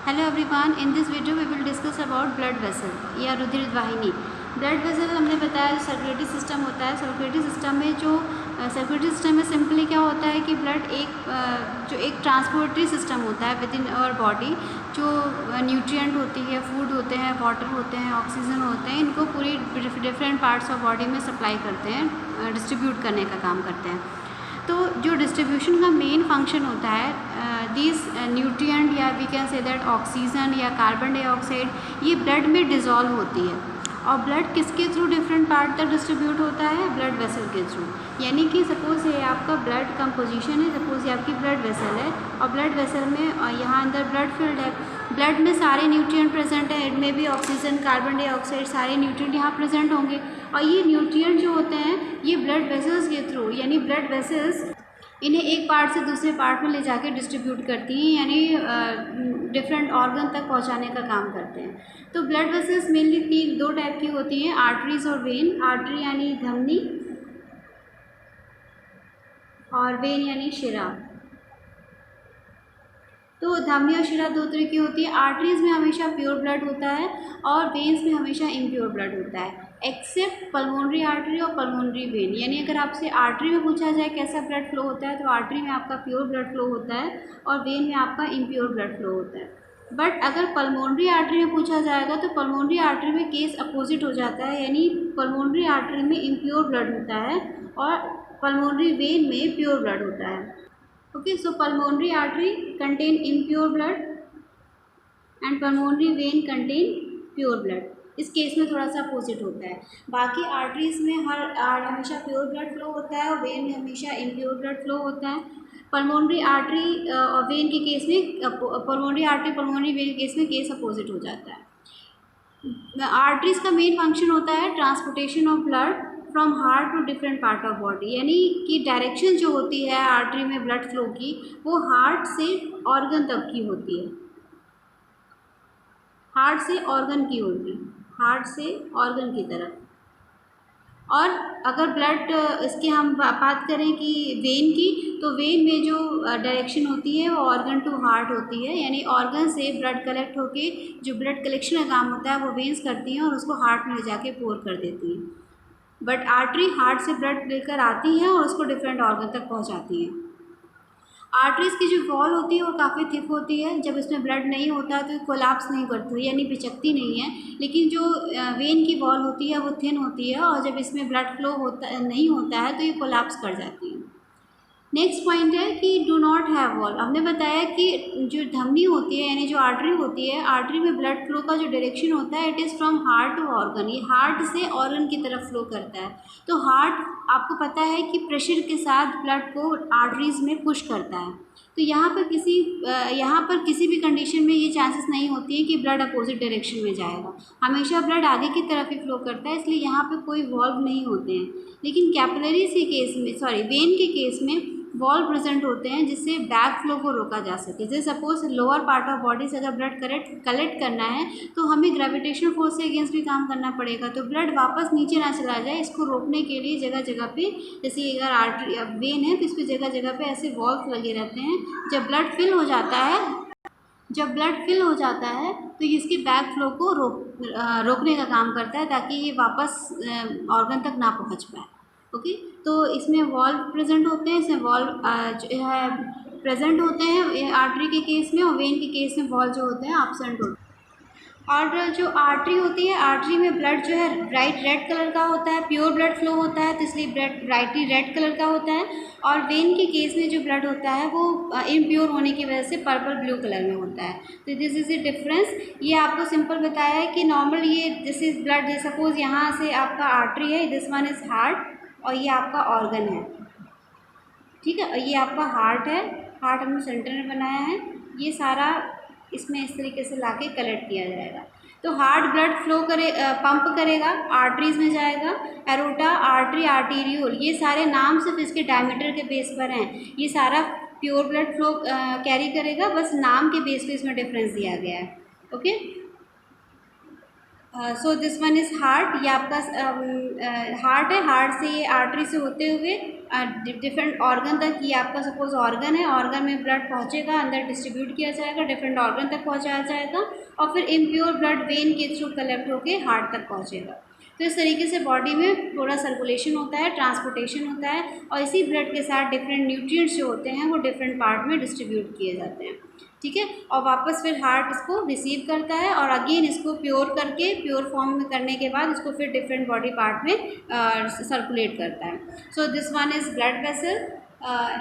Hello everyone, in this video we will discuss about blood vessel या रुधिर वाहिनी। Blood vessel हमने बताया जो सर्कुलेटरी सिस्टम होता है। सर्कुलेटरी सिस्टम में सिंपली क्या होता है कि ब्लड एक ट्रांसपोर्टरी सिस्टम होता है विद इन आवर बॉडी। जो न्यूट्रिएंट होती है, फूड होते हैं, वाटर होते हैं, ऑक्सीजन होते हैं, इनको पूरी डिफरेंट पार्ट्स ऑफ बॉडी में सप्लाई करते हैं, डिस्ट्रीब्यूट करने का काम करते हैं। तो जो डिस्ट्रीब्यूशन का मेन फंक्शन होता है, दिस न्यूट्रिएंट या we can say that oxygen या कार्बन डाइऑक्साइड, ये ब्लड में डिज़ोल्व होती है। और ब्लड किसके थ्रू डिफरेंट पार्ट तक डिस्ट्रीब्यूट होता है? ब्लड वेसल के थ्रू। यानी कि सपोज़ ये आपका ब्लड कंपोजिशन है, सपोज़ ये आपकी ब्लड वेसल है और ब्लड वेसल में यहाँ अंदर ब्लड फील्ड है। ब्लड में सारे न्यूट्रिएंट प्रेजेंट है, इनमें भी ऑक्सीजन, कार्बन डाइऑक्साइड, सारे न्यूट्रिएंट यहाँ प्रेजेंट होंगे। और ये न्यूट्रिएंट जो होते हैं ये ब्लड वेसल्स के थ्रू, यानी ब्लड वेसल्स इन्हें एक पार्ट से दूसरे पार्ट में ले जाके डिस्ट्रीब्यूट करती हैं, यानी डिफरेंट ऑर्गन तक पहुंचाने का काम करते हैं। तो ब्लड वेसल्स मेनली दो टाइप की होती हैं, आर्टरीज और वेन। आर्टरी यानी धमनी और वेन यानी शिरा। तो धमनी और शिरा दो तरह की होती है। आर्टरीज में हमेशा प्योर ब्लड होता है और वेन्स में हमेशा इम्प्योर ब्लड होता है, एक्सेप्ट पल्मोनरी आर्टरी और पल्मोनरी वेन। यानी अगर आपसे आर्टरी में पूछा जाए कैसा ब्लड फ्लो होता है तो आर्टरी में आपका प्योर ब्लड फ्लो होता है और वेन में आपका इम्प्योर ब्लड फ्लो होता है। बट अगर पल्मोनरी आर्टरी में पूछा जाएगा तो पल्मोनरी आर्टरी में केस अपोजिट हो जाता है, यानी पल्मोनरी आर्टरी में इम्प्योर ब्लड होता है और पल्मोनरी वेन में प्योर ब्लड होता है। Okay, so pulmonary artery contain impure blood and pulmonary vein contain pure blood. इस केस में थोड़ा सा अपोजिट होता है। बाकी आर्टरीज में हमेशा प्योर ब्लड फ्लो होता है और वेन में हमेशा इम्प्योर ब्लड फ्लो होता है। पल्मोनरी आर्टरी और वेन के केस में, पल्मोनरी आर्टरी पल्मोनरी वेन के केस में केस अपोजिट हो जाता है। आर्टरीज का मेन फंक्शन होता है transportation of blood from heart to different part of body, यानी कि डायरेक्शन जो होती है आर्टरी में ब्लड फ्लो की वो हार्ट से ऑर्गन तक की होती है, हार्ट से ऑर्गन की होगी, हार्ट से ऑर्गन की तरफ। और अगर ब्लड इसके हम बात करें कि वेन की, तो वेन में जो डायरेक्शन होती है वो ऑर्गन टू हार्ट होती है, यानी ऑर्गन से ब्लड कलेक्ट होके जो ब्लड कलेक्शन का काम होता है वो वेन्स करती हैं और उसको हार्ट में ले जाके पोर कर देती हैं। बट आर्टरी हार्ट से ब्लड लेकर आती है और उसको डिफरेंट ऑर्गन तक पहुंचाती है। आर्टरीज की जो वॉल होती है वो काफ़ी थिक होती है, जब इसमें ब्लड नहीं होता तो कोलैप्स नहीं करती, यानी पिचकती नहीं है। लेकिन जो वेन की वॉल होती है वो थिन होती है और जब इसमें ब्लड फ्लो नहीं होता है तो ये कोलैप्स कर जाती है। नेक्स्ट पॉइंट है कि डू नॉट हैव वॉल। हमने बताया कि जो धमनी होती है यानी जो आर्टरी होती है, आर्टरी में ब्लड फ्लो का जो डायरेक्शन होता है it is from heart to organ, ये हार्ट से ऑर्गन की तरफ फ्लो करता है। तो हार्ट आपको पता है कि प्रेशर के साथ ब्लड को आर्टरीज में पुश करता है। तो यहाँ पर किसी भी कंडीशन में ये चांसेस नहीं होती है कि ब्लड अपोजिट डायरेक्शन में जाएगा, हमेशा ब्लड आगे की तरफ ही फ्लो करता है, इसलिए यहाँ पर कोई वॉल्व नहीं होते हैं। लेकिन कैपिलरीज के केस में, वेन के केस में वॉल्व प्रेजेंट होते हैं जिससे बैक फ्लो को रोका जा सके। जैसे suppose lower part of body से अगर ब्लड कलेक्ट करना है तो हमें ग्रेविटेशनल फोर्स से अगेंस्ट भी काम करना पड़ेगा, तो ब्लड वापस नीचे ना चला जाए, इसको रोकने के लिए जगह जगह पे, जैसे अगर आर्टरी वेन है तो इस पर जगह जगह पे ऐसे वॉल्व लगे रहते हैं। जब ब्लड फिल हो जाता है तो इसके बैक फ्लो को रोकने का काम करता है ताकि ये वापस ऑर्गन तक ना पहुँच पाए। ओके, तो इसमें वॉल्व प्रेजेंट होते हैं, इसमें वॉल्व जो है प्रेजेंट होते हैं आर्टरी के केस में, और वेन के केस में वॉल्व जो होते हैं एब्सेंट होते हैं। और जो आर्टरी होती है, आर्टरी में ब्लड जो है ब्राइट रेड कलर का होता है, प्योर ब्लड फ्लो होता है तो इसलिए ब्लड ब्राइटली रेड कलर का होता है। और वेन के केस में जो ब्लड होता है वो इम्प्योर होने की वजह से पर्पल ब्लू कलर में होता है। तो दिस इज़ ए डिफरेंस। ये आपको सिंपल बताया है कि नॉर्मल ये दिस इज ब्लड, सपोज यहाँ से आपका आर्टरी है, दिस वन इज़ हार्ट और ये आपका ऑर्गन है, ठीक है। और ये आपका हार्ट है, हार्ट हमने सेंटर में बनाया है, ये सारा इसमें इस तरीके से लाके कलेक्ट किया जाएगा। तो हार्ट ब्लड फ्लो पंप करेगा, आर्टरीज में जाएगा, एरोटा, आर्टरी, आर्टीरियोल, ये सारे नाम सिर्फ इसके डायमीटर के बेस पर हैं। ये सारा प्योर ब्लड फ्लो कैरी करेगा, बस नाम के बेस पे इसमें डिफरेंस दिया गया है। Okay, so this one is heart. ये आपका हार्ट है। हार्ट से ये आर्टरी से होते हुए डिफरेंट ऑर्गन तक, ये आपका सपोज ऑर्गन है, ऑर्गन में ब्लड पहुंचेगा, अंदर डिस्ट्रीब्यूट किया जाएगा, डिफरेंट ऑर्गन तक पहुंचाया जाएगा और फिर इम्प्योर ब्लड वेन के थ्रू कलेक्ट होके हार्ट तक पहुंचेगा। तो इस तरीके से बॉडी में थोड़ा सर्कुलेशन होता है, ट्रांसपोर्टेशन होता है और इसी ब्लड के साथ डिफरेंट न्यूट्रिएंट्स जो होते हैं वो डिफरेंट पार्ट में डिस्ट्रीब्यूट किए जाते हैं। ठीक है, और वापस फिर हार्ट इसको रिसीव करता है और अगेन इसको प्योर करके, प्योर फॉर्म में करने के बाद इसको फिर डिफरेंट बॉडी पार्ट में सर्कुलेट करता है। So this one is blood vessel.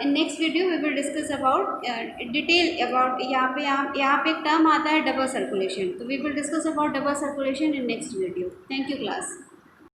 In next video we will discuss about detail about, यहाँ पे एक टर्म आता है डबल सर्कुलेशन, तो we will discuss about double circulation in next video. Thank you class.